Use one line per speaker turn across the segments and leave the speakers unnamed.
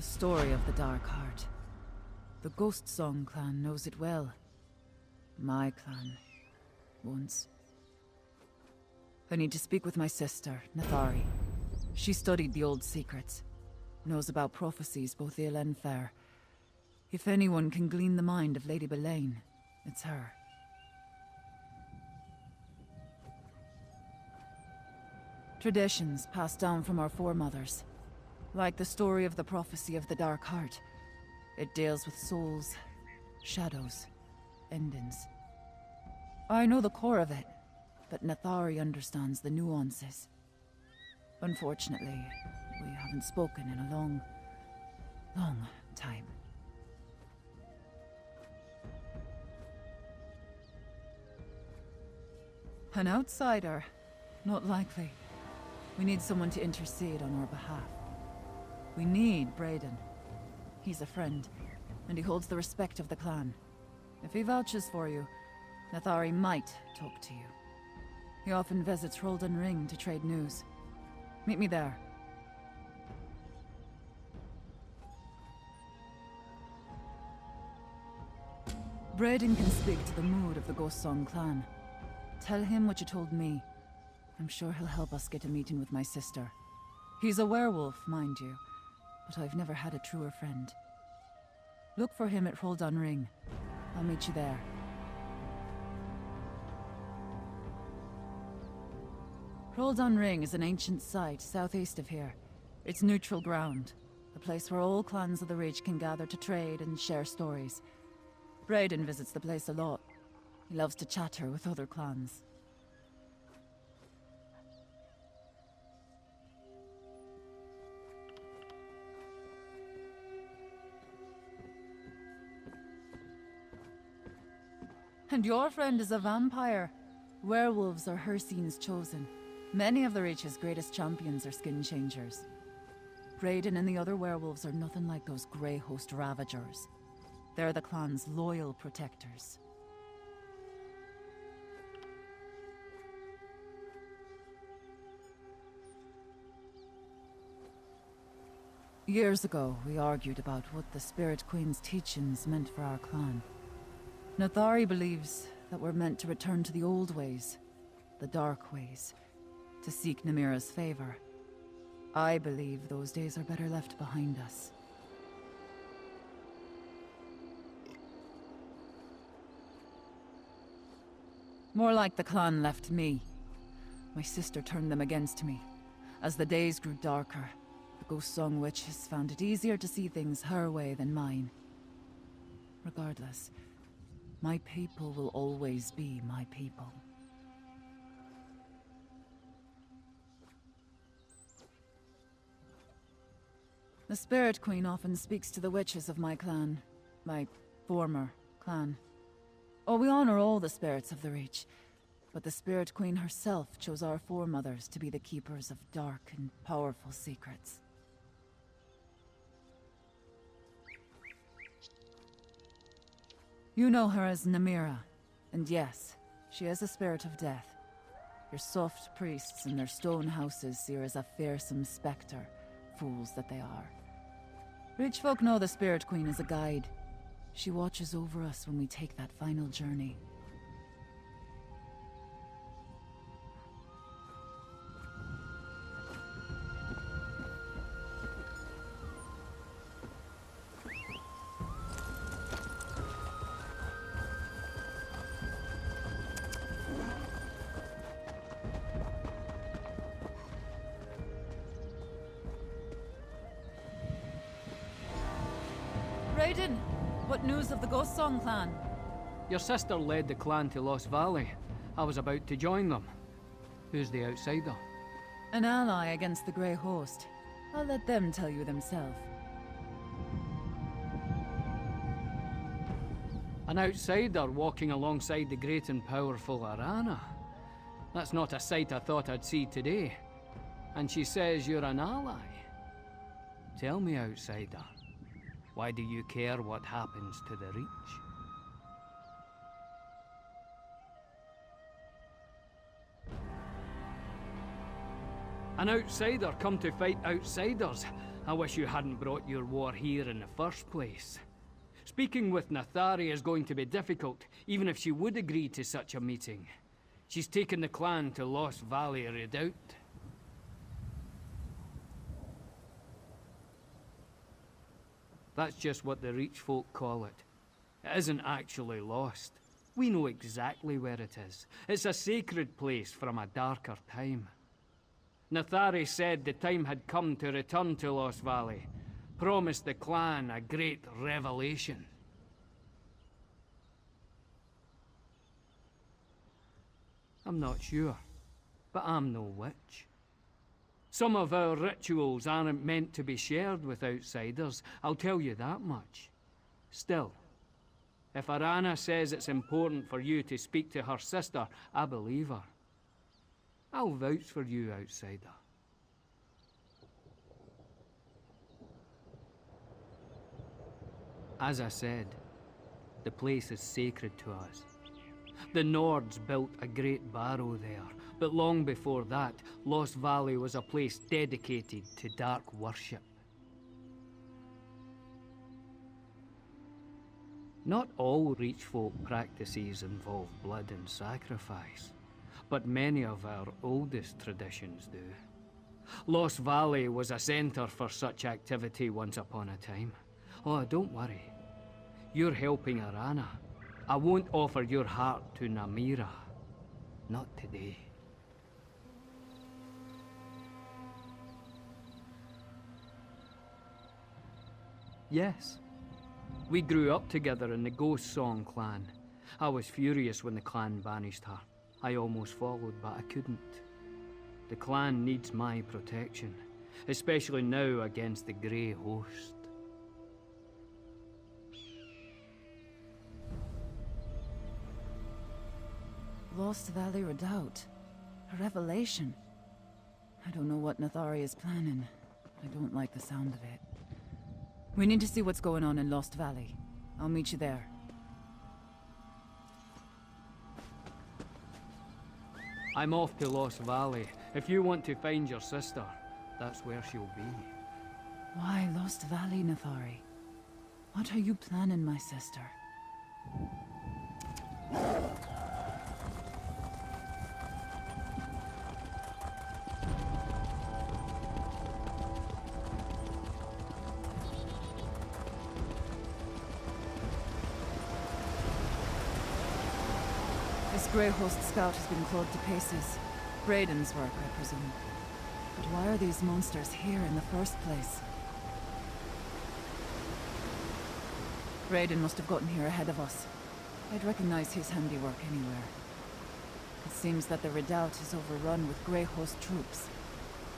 The story of the Dark Heart. The Ghostsong Clan knows it well. My clan. Once. I need to speak with my sister, Nathari. She studied the old secrets. Knows about prophecies, both ill and fair. If anyone can glean the mind of Lady Belain, it's her. Traditions passed down from our foremothers. Like the story of the prophecy of the Dark Heart. It deals with souls, shadows, endings. I know the core of it, but Nathari understands the nuances. Unfortunately, we haven't spoken in a long time. An outsider? Not likely. We need someone to intercede on our behalf. We need Breton. He's a friend, and he holds the respect of the clan. If he vouches for you, Nathari might talk to you. He often visits Roldan Ring to trade news. Meet me there. Breton can speak to the mood of the Ghostsong Clan. Tell him what you told me. I'm sure he'll help us get a meeting with my sister. He's a werewolf, mind you, but I've never had a truer friend. Look for him at Roldan Ring. I'll meet you there. Roldan Ring is an ancient site southeast of here. It's neutral ground, a place where all clans of the Reach can gather to trade and share stories. Breton visits the place a lot. He loves to chatter with other clans. And your friend is a vampire. Werewolves are Hircine's chosen. Many of the Reach's greatest champions are skin changers. Breton and the other werewolves are nothing like those Grey Host Ravagers. They're the clan's loyal protectors. Years ago, we argued about what the Spirit Queen's teachings meant for our clan. Nathari believes that we're meant to return to the old ways, the dark ways, to seek Namira's favor. I believe those days are better left behind us. More like the clan left me. My sister turned them against me. As the days grew darker, the Ghostsong witches found it easier to see things her way than mine. Regardless, my people will always be my people. The Spirit Queen often speaks to the witches of my clan. My former clan. Oh, we honor all the spirits of the Reach, but the Spirit Queen herself chose our foremothers to be the keepers of dark and powerful secrets. You know her as Namira, and yes, she is a spirit of death. Your soft priests and their stone houses see her as a fearsome spectre, fools that they are. Rich folk know the Spirit Queen is a guide. She watches over us when we take that final journey. Breton, what news of the Ghostsong Clan?
Your sister led the clan to Lost Valley. I was about to join them. Who's the outsider?
An ally against the Grey Host. I'll let them tell you themselves.
An outsider walking alongside the great and powerful Arana. That's not a sight I thought I'd see today. And she says you're an ally. Tell me, outsider. Why do you care what happens to the Reach? An outsider come to fight outsiders. I wish you hadn't brought your war here in the first place. Speaking with Nathari is going to be difficult, even if she would agree to such a meeting. She's taken the clan to Lost Valley Redoubt. That's just what the Reach folk call it. It isn't actually lost. We know exactly where it is. It's a sacred place from a darker time. Nathari said the time had come to return to Lost Valley, promised the clan a great revelation. I'm not sure, but I'm no witch. Some of our rituals aren't meant to be shared with outsiders, I'll tell you that much. Still, if Arana says it's important for you to speak to her sister, I believe her. I'll vouch for you, outsider. As I said, the place is sacred to us. The Nords built a great barrow there, but long before that, Lost Valley was a place dedicated to dark worship. Not all Reach folk practices involve blood and sacrifice, but many of our oldest traditions do. Lost Valley was a center for such activity once upon a time. Oh, don't worry. You're helping Arana. I won't offer your heart to Namira. Not today. Yes. We grew up together in the Ghostsong Clan. I was furious when the clan banished her. I almost followed, but I couldn't. The clan needs my protection, especially now against the Grey Host.
Lost Valley Redoubt. A revelation. I don't know what Nathari is planning. I don't like the sound of it. We need to see what's going on in Lost Valley. I'll meet you there.
I'm off to Lost Valley. If you want to find your sister, that's where she'll be.
Why Lost Valley, Nathari? What are you planning, my sister? This Grey Host scout has been clawed to pieces. Brayden's work, I presume. But why are these monsters here in the first place? Brayden must have gotten here ahead of us. I'd recognize his handiwork anywhere. It seems that the redoubt is overrun with Grey Host troops.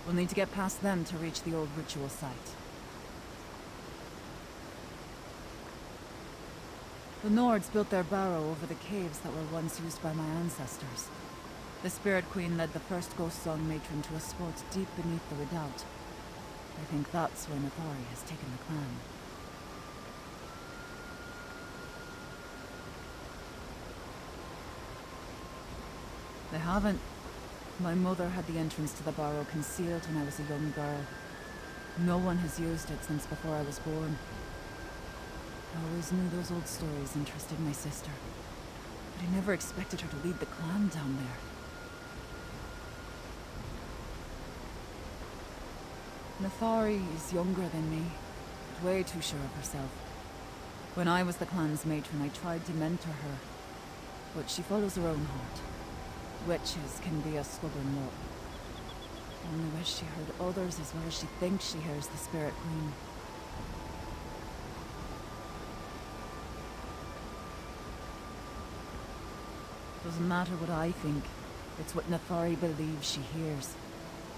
We'll need to get past them to reach the old ritual site. The Nords built their barrow over the caves that were once used by my ancestors. The Spirit Queen led the first Ghostsong matron to a spot deep beneath the redoubt. I think that's where Nathari has taken the clan. They haven't. My mother had the entrance to the barrow concealed when I was a young girl. No one has used it since before I was born. I always knew those old stories interested my sister, but I never expected her to lead the clan down there. Nathari is younger than me, but way too sure of herself. When I was the clan's matron, I tried to mentor her, but she follows her own heart. Witches can be a stubborn lot. I only wish she heard others as well as she thinks she hears the Spirit Queen. Doesn't matter what I think. It's what Nathari believes she hears.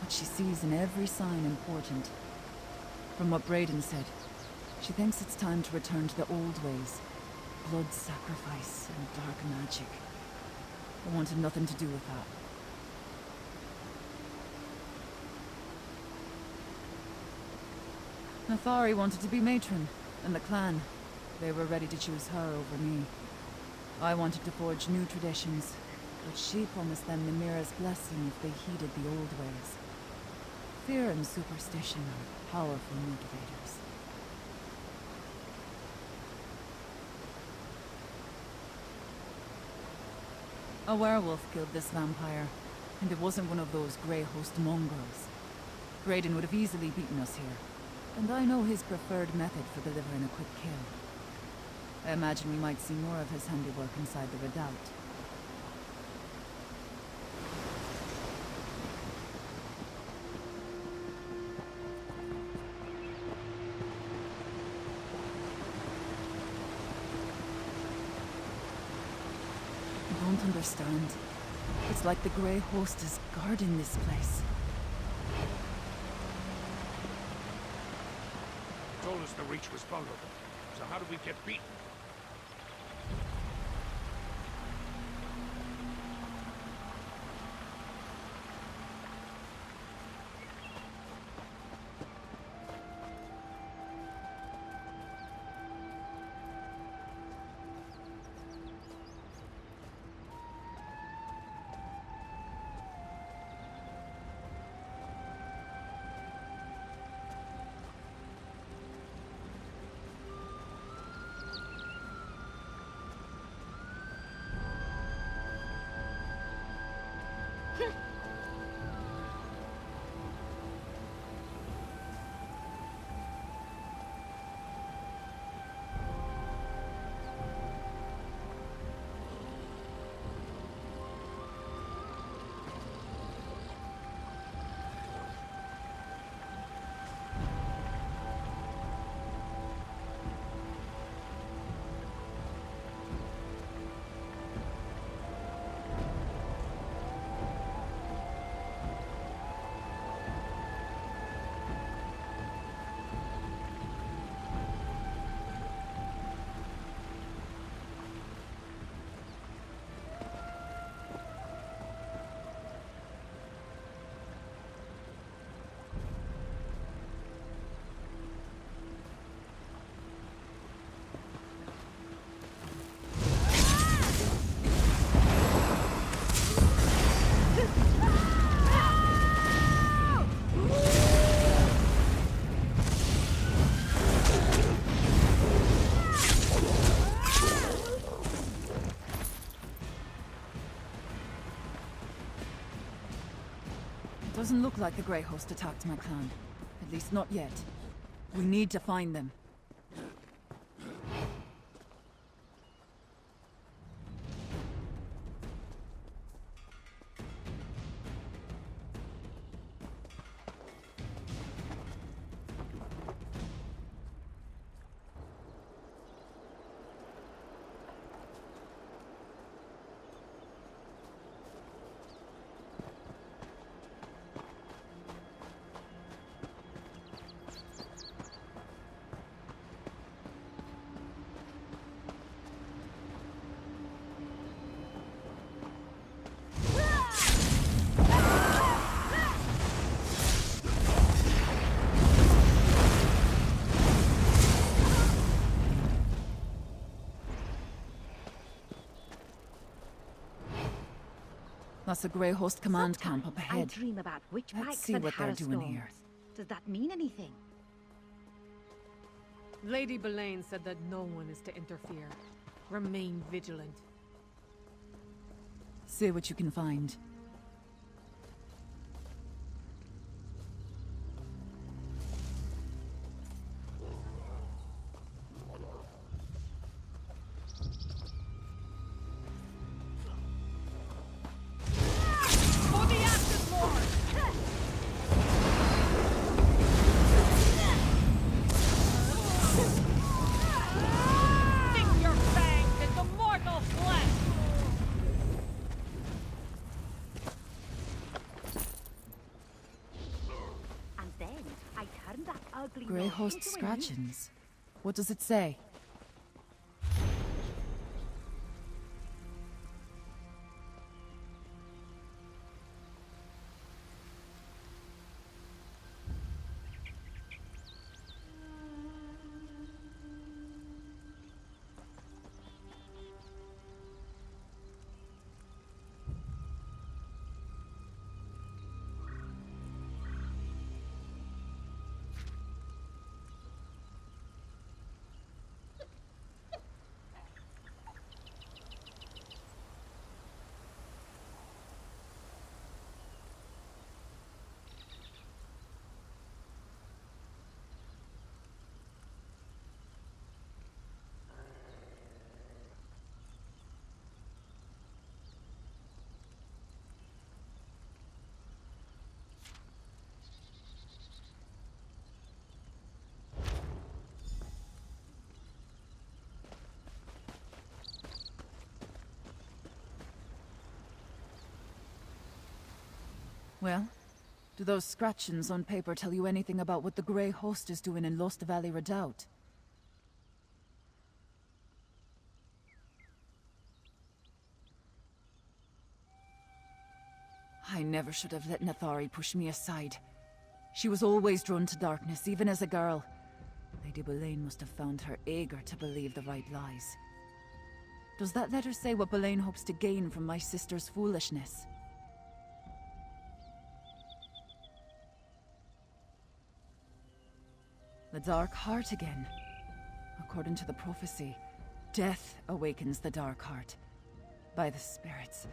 What she sees in every sign important. From what Brayden said, she thinks it's time to return to the old ways. Blood sacrifice and dark magic. I wanted nothing to do with that. Nathari wanted to be matron, and the clan. They were ready to choose her over me. I wanted to forge new traditions, but she promised them Namira's blessing if they heeded the old ways. Fear and superstition are powerful motivators. A werewolf killed this vampire, and it wasn't one of those Grey Host mongrels. Graydon would have easily beaten us here, and I know his preferred method for delivering a quick kill. I imagine we might see more of his handiwork inside the redoubt. I don't understand. It's like the Grey Host is guarding this place.
They told us the Reach was vulnerable, so how did we get beaten?
Doesn't look like the Grey Host attacked my clan. At least not yet. We need to find them. That's a Grey Host command camp up ahead.
I dream about witch
Let's
pikes
see
and
what they're doing here.
Does that mean anything?
Lady Belain said that no one is to interfere. Remain vigilant.
See what you can find. Grey Host scratchings. What does it say? Well, do those scratchings on paper tell you anything about what the Grey Host is doing in Lost Valley Redoubt? I never should have let Nathari push me aside. She was always drawn to darkness, even as a girl. Lady Belain must have found her eager to believe the right lies. Does that letter say what Belain hopes to gain from my sister's foolishness? The Dark Heart again. According to the prophecy, death awakens the Dark Heart. By the spirits,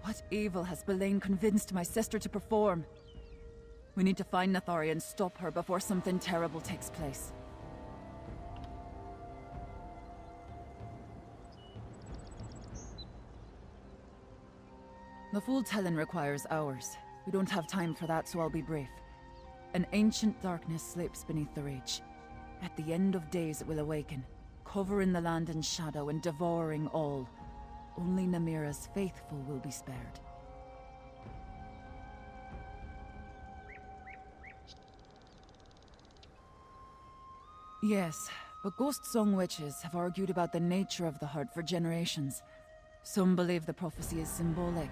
what evil has Belain convinced my sister to perform? We need to find Nathari and stop her before something terrible takes place. The full telling requires hours. We don't have time for that, so I'll be brief. An ancient darkness sleeps beneath the reach. At the end of days it will awaken, covering the land in shadow and devouring all. Only Namira's faithful will be spared. Yes, but Ghostsong witches have argued about the nature of the heart for generations. Some believe the prophecy is symbolic.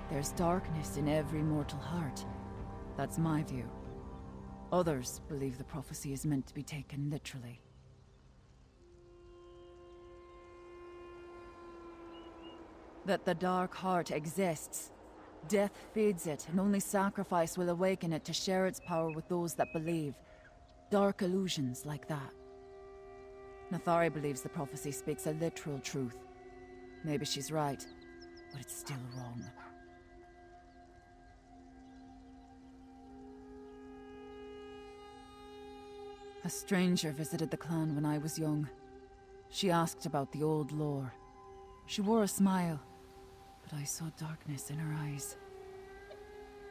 There's darkness in every mortal heart. That's my view. Others believe the prophecy is meant to be taken literally. That the Dark Heart exists. Death feeds it, and only sacrifice will awaken it to share its power with those that believe. Dark illusions like that. Nathari believes the prophecy speaks a literal truth. Maybe she's right, but it's still wrong. A stranger visited the clan when I was young. She asked about the old lore. She wore a smile, but I saw darkness in her eyes.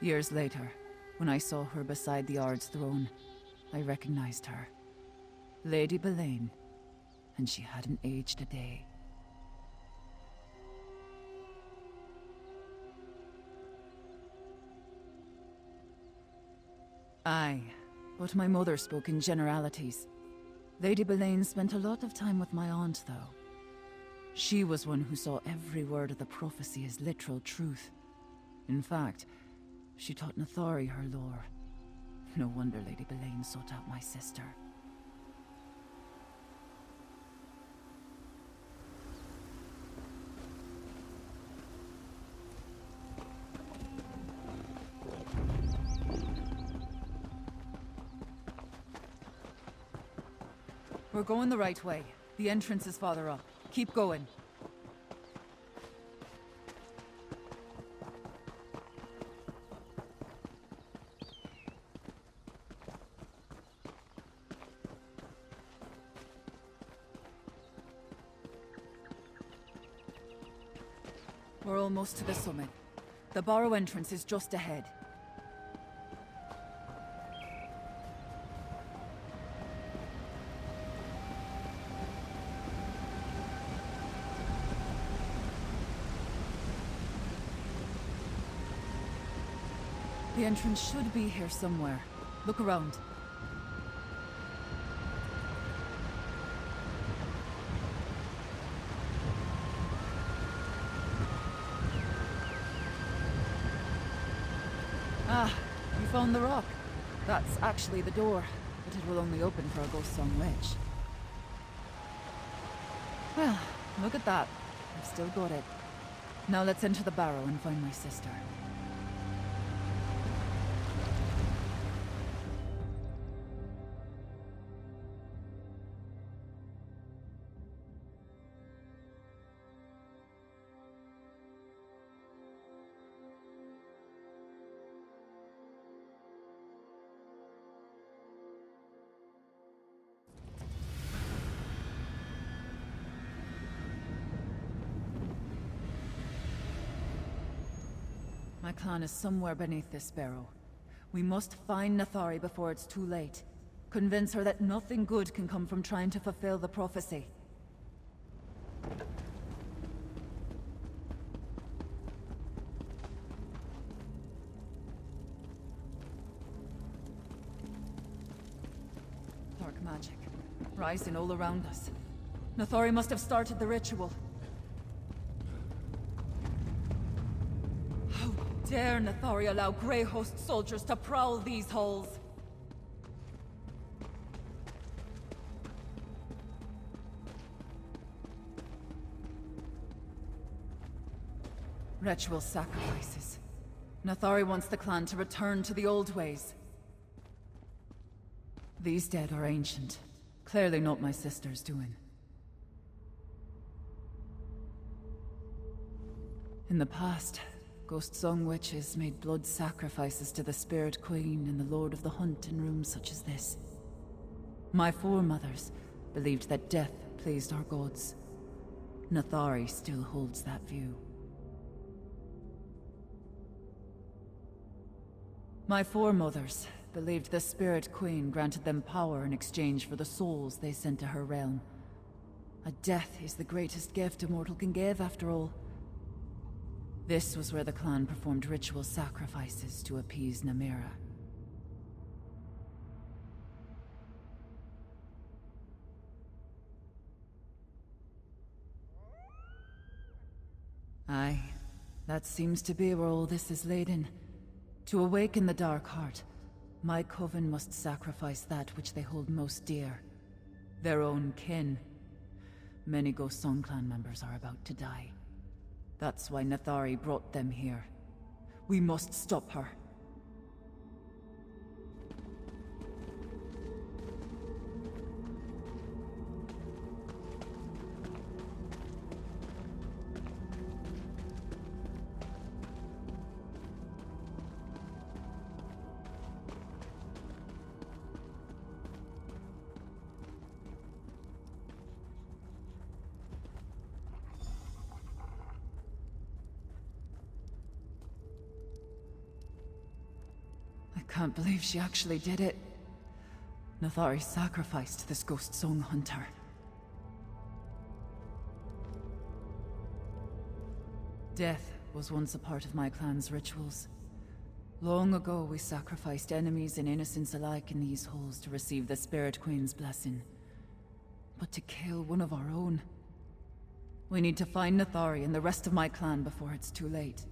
Years later, when I saw her beside the Ard's throne, I recognized her. Lady Belain, and she hadn't aged a day. Aye, but my mother spoke in generalities. Lady Belain spent a lot of time with my aunt, though. She was one who saw every word of the prophecy as literal truth. In fact, she taught Nathari her lore. No wonder Lady Belain sought out my sister. We're going the right way. The entrance is farther up. Keep going. We're almost to the summit. The Barrow entrance is just ahead. The entrance should be here somewhere. Look around. Ah, you found the rock. That's actually the door, but it will only open for a Ghostsong witch. Well, look at that. I've still got it. Now let's enter the barrow and find my sister. My clan is somewhere beneath this barrow. We must find Nathari before it's too late. Convince her that nothing good can come from trying to fulfill the prophecy. dark magic, rising all around us. Nathari must have started the ritual. How dare Nathari allow Greyhost soldiers to prowl these halls? Ritual sacrifices. Nathari wants the clan to return to the old ways. These dead are ancient. Clearly not my sister's doing. In the past, Ghostsong witches made blood sacrifices to the Spirit Queen and the Lord of the Hunt in rooms such as this. My foremothers believed that death pleased our gods. Nathari still holds that view. My foremothers believed the Spirit Queen granted them power in exchange for the souls they sent to her realm. A death is the greatest gift a mortal can give, after all. This was where the clan performed ritual sacrifices to appease Namira. Aye, that seems to be where all this is laden. To awaken the Dark Heart, my coven must sacrifice that which they hold most dear. Their own kin. Many Ghostsong Clan members are about to die. That's why Nathari brought them here. We must stop her. I can't believe she actually did it. Nathari sacrificed this Ghostsong hunter. Death was once a part of my clan's rituals. Long ago, we sacrificed enemies and innocents alike in these halls to receive the Spirit Queen's blessing. But to kill one of our own... We need to find Nathari and the rest of my clan before it's too late.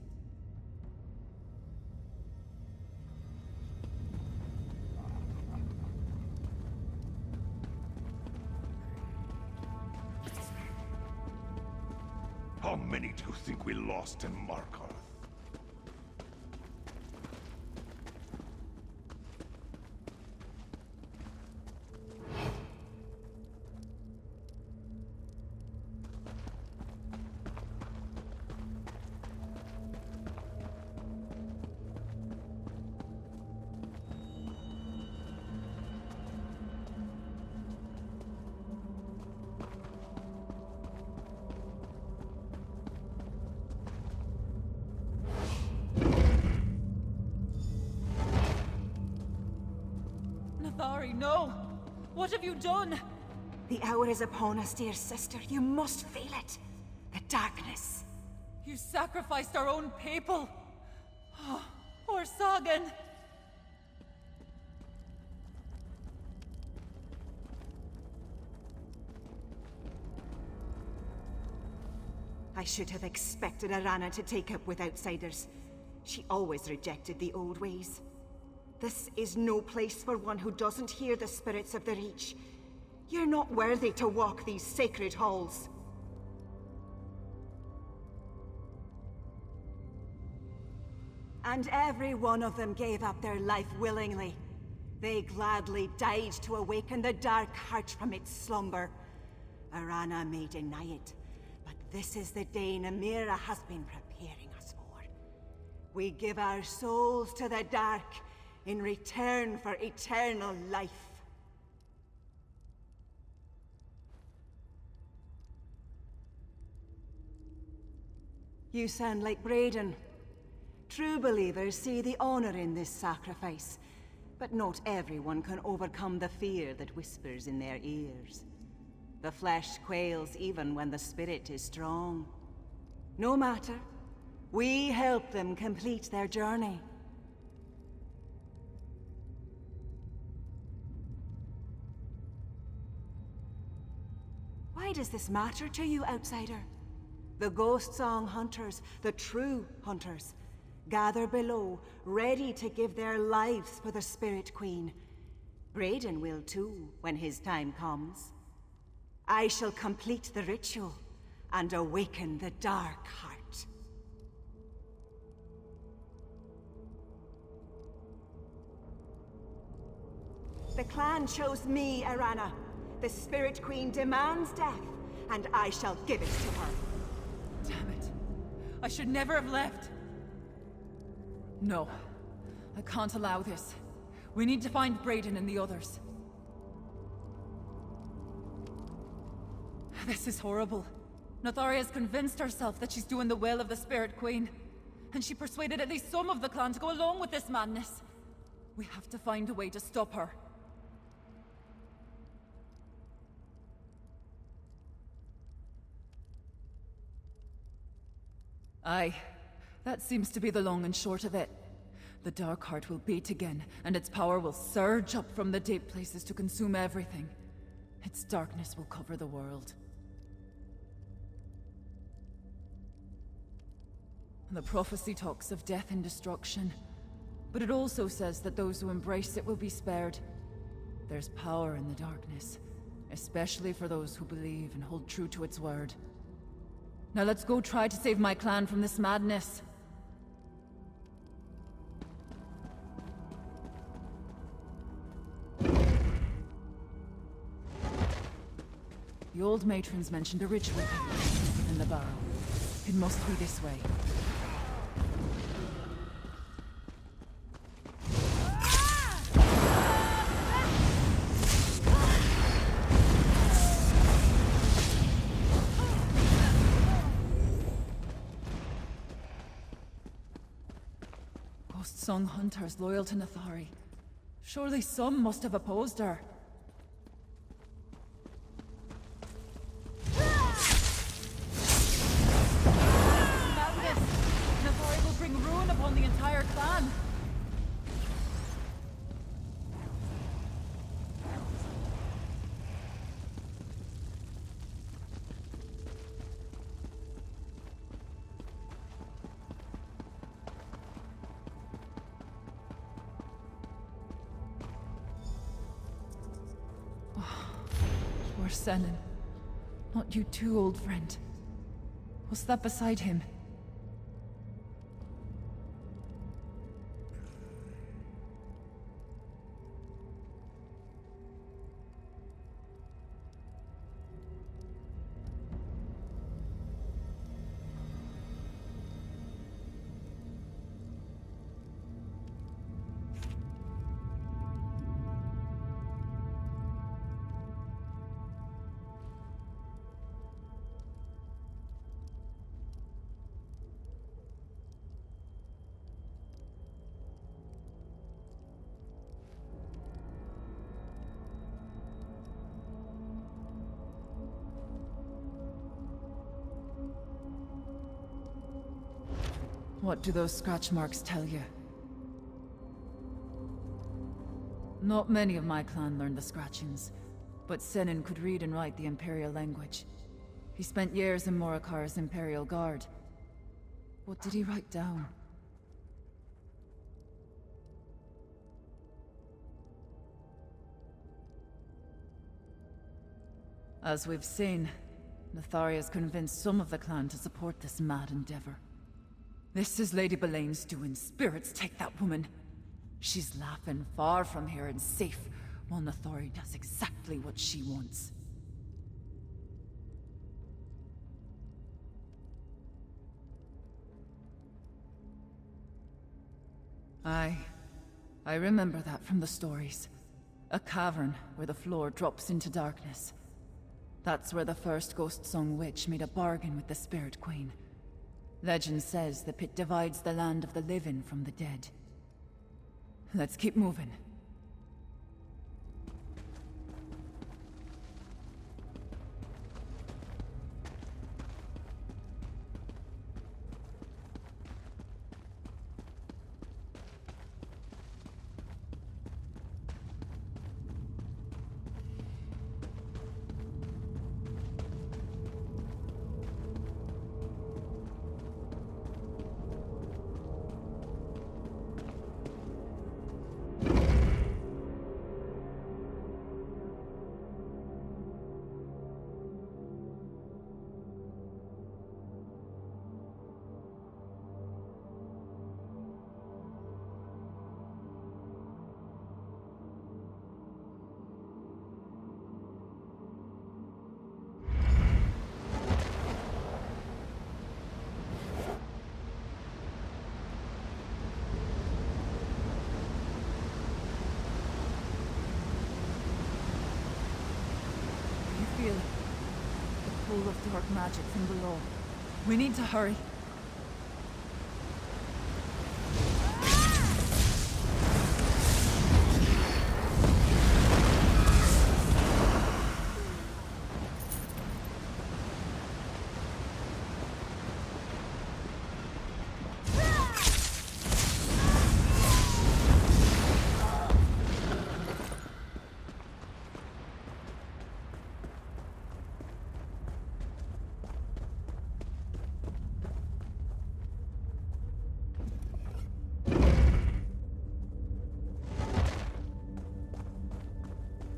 How many do you think we lost in Markarth?
Nathari, no! What have you done?
The hour is upon us, dear sister. You must feel it. The darkness.
You sacrificed our own people! Oh, poor Sagan!
I should have expected Arana to take up with outsiders. She always rejected the old ways. This is no place for one who doesn't hear the spirits of the Reach. You're not worthy to walk these sacred halls. And every one of them gave up their life willingly. They gladly died to awaken the Dark Heart from its slumber. Arana may deny it, but this is the day Namira has been preparing us for. We give our souls to the Dark in return for eternal life. You sound like Breton. True believers see the honor in this sacrifice, but not everyone can overcome the fear that whispers in their ears. The flesh quails even when the spirit is strong. No matter, we help them complete their journey. does this matter to you, outsider? The Ghostsong hunters, the true hunters, gather below, ready to give their lives for the Spirit Queen. Breton will too, when his time comes. I shall complete the ritual and awaken the Dark Heart. The clan chose me, Arana. The Spirit Queen demands death, and I shall give it to her.
Damn it. I should never have left. No. I can't allow this. We need to find Breton and the others. This is horrible. Nathari has convinced herself that she's doing the will of the Spirit Queen. And she persuaded at least some of the clan to go along with this madness. We have to find a way to stop her. Aye. That seems to be the long and short of it. The Dark Heart will beat again, and its power will surge up from the deep places to consume everything. Its darkness will cover the world. The prophecy talks of death and destruction, but it also says that those who embrace it will be spared. There's power in the darkness, especially for those who believe and hold true to its word. Now let's go try to save my clan from this madness. The old matrons mentioned a ritual in the barrow. It must be this way. Ghostsong hunters loyal to Nathari. Surely some must have opposed her. Nathari will bring ruin upon the entire clan. Poor Senan. Not you too, old friend. What's that beside him? What do those scratch marks tell you? Not many of my clan learned the scratchings, but Senan could read and write the Imperial language. He spent years in Markarth's Imperial Guard. What did he write down? As we've seen, Nathari has convinced some of the clan to support this mad endeavor. This is Lady Belain's doing. Spirits take that woman. She's laughing far from here and safe, while Nathari does exactly what she wants. I remember that from the stories. A cavern where the floor drops into darkness. That's where the first Ghostsong witch made a bargain with the Spirit Queen. Legend says the pit divides the land of the living from the dead. Let's keep moving. pool of dark magic from below. We need to hurry.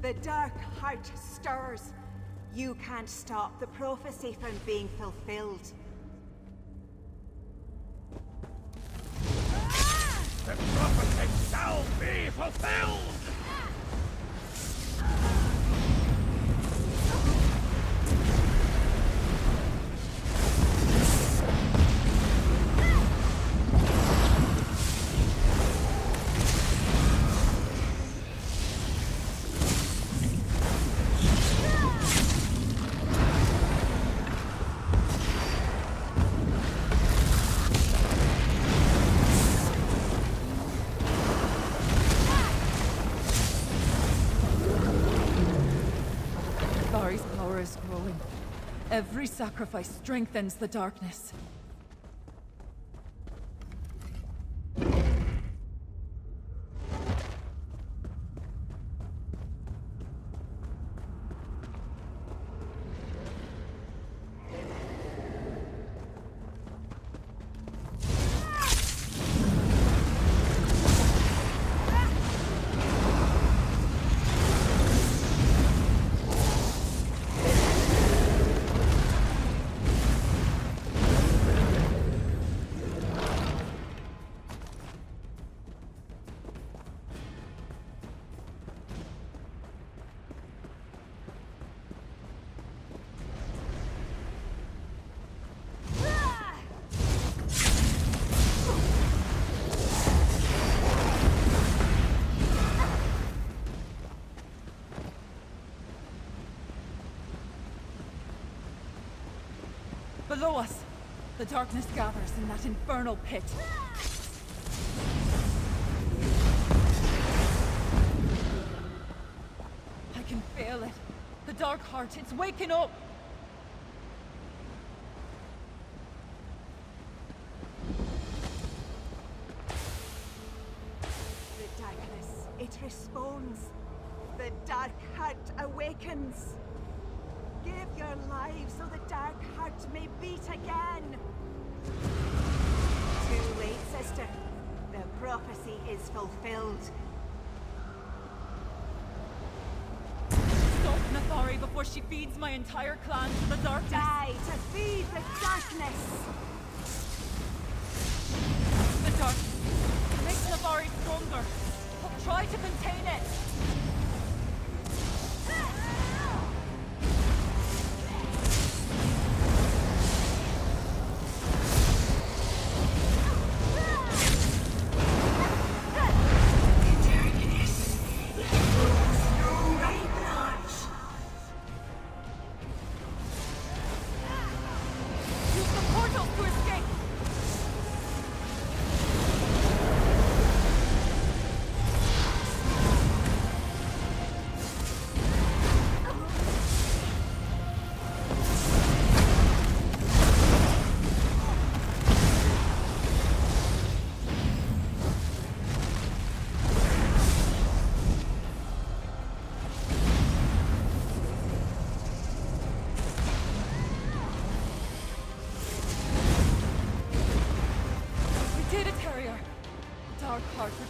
The dark heart stirs. You can't stop the prophecy from being fulfilled.
The prophecy shall be fulfilled!
Nathari's power is growing. Every sacrifice strengthens the darkness. Below us! The darkness gathers in that infernal pit. I can feel it. The dark heart, it's waking up!
The darkness, it responds. The dark heart awakens. Give your lives so the dark heart may beat again. Too late, sister. The prophecy is fulfilled.
Stop Nathari before she feeds my entire clan to the darkness!
Die to feed the darkness!
The darkness makes Nathari stronger. I'll try to contain it!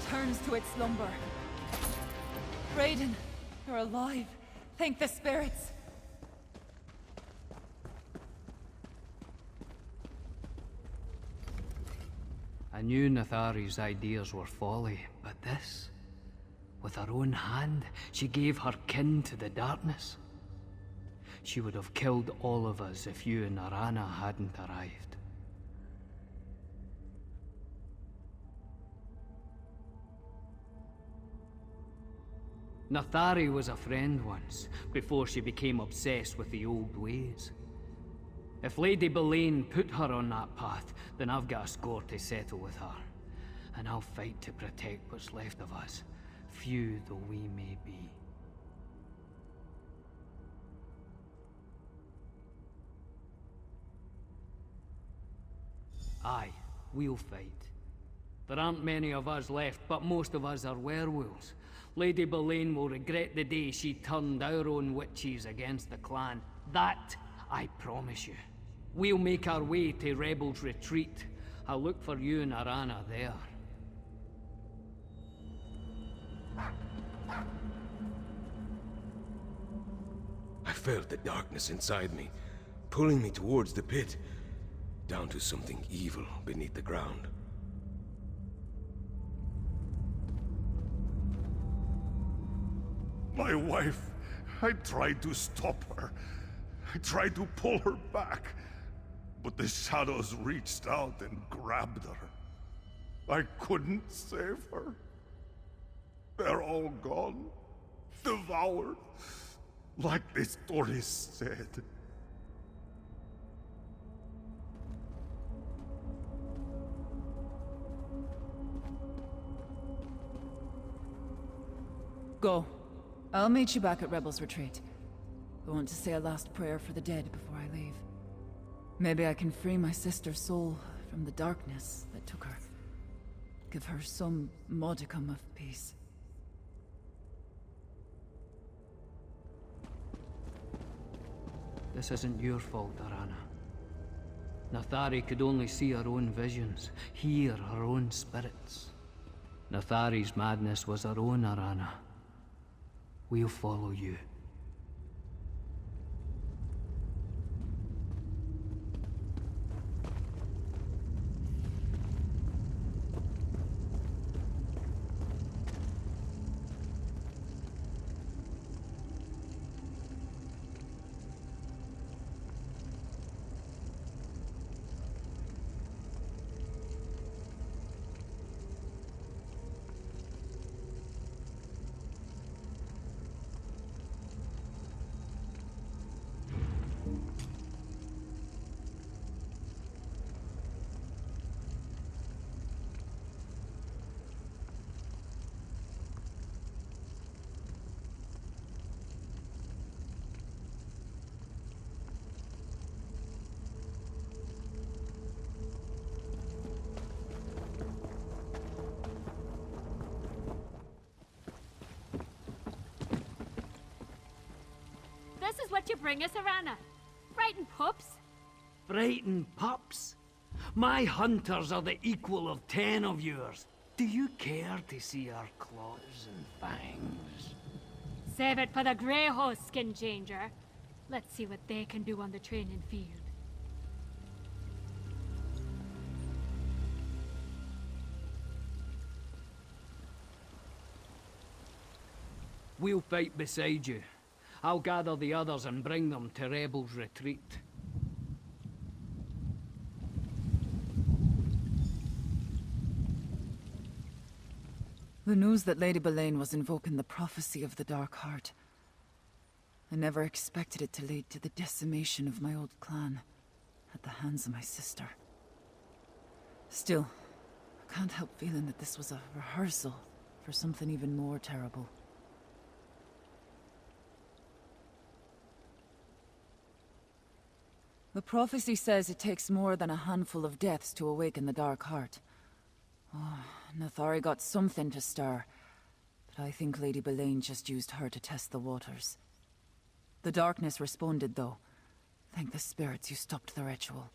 Returns to its slumber. Raiden, you're alive. Thank the spirits.
I knew Nathari's ideas were folly, but this... with her own hand, she gave her kin to the darkness. She would have killed all of us if you and Arana hadn't arrived. Nathari was a friend once, before she became obsessed with the old ways. If Lady Belain put her on that path, then I've got a score to settle with her. And I'll fight to protect what's left of us, few though we may be. Aye, we'll fight. There aren't many of us left, but most of us are werewolves. Lady Belain will regret the day she turned our own witches against the clan. That, I promise you. We'll make our way to Rebel's Retreat. I'll look for you and Arana there.
I felt the darkness inside me, pulling me towards the pit, down to something evil beneath the ground.
My wife, I tried to stop her. I tried to pull her back, but the shadows reached out and grabbed her. I couldn't save her. They're all gone, devoured, like the story said.
Go. I'll meet you back at Rebel's Retreat. I want to say a last prayer for the dead before I leave. Maybe I can free my sister's soul from the darkness that took her. Give her some modicum of peace.
This isn't your fault, Arana. Nathari could only see her own visions, hear her own spirits. Nathari's madness was her own, Arana. We'll follow you.
This is what you bring us, Arana. Frightened pups?
Frightened pups? My hunters are the equal of 10 of yours. Do you care to see our claws and fangs?
Save it for the Greyhost, skin changer. Let's see what they can do on the training field.
We'll fight beside you. I'll gather the others and bring them to Rebel's Retreat.
The news that Lady Belain was invoking the prophecy of the Dark Heart. I never expected it to lead to the decimation of my old clan at the hands of my sister. Still, I can't help feeling that this was a rehearsal for something even more terrible. The prophecy says it takes more than a handful of deaths to awaken the Dark Heart. Oh, Nathari got something to stir, but I think Lady Belain just used her to test the waters. The darkness responded, though. Thank the spirits you stopped the ritual.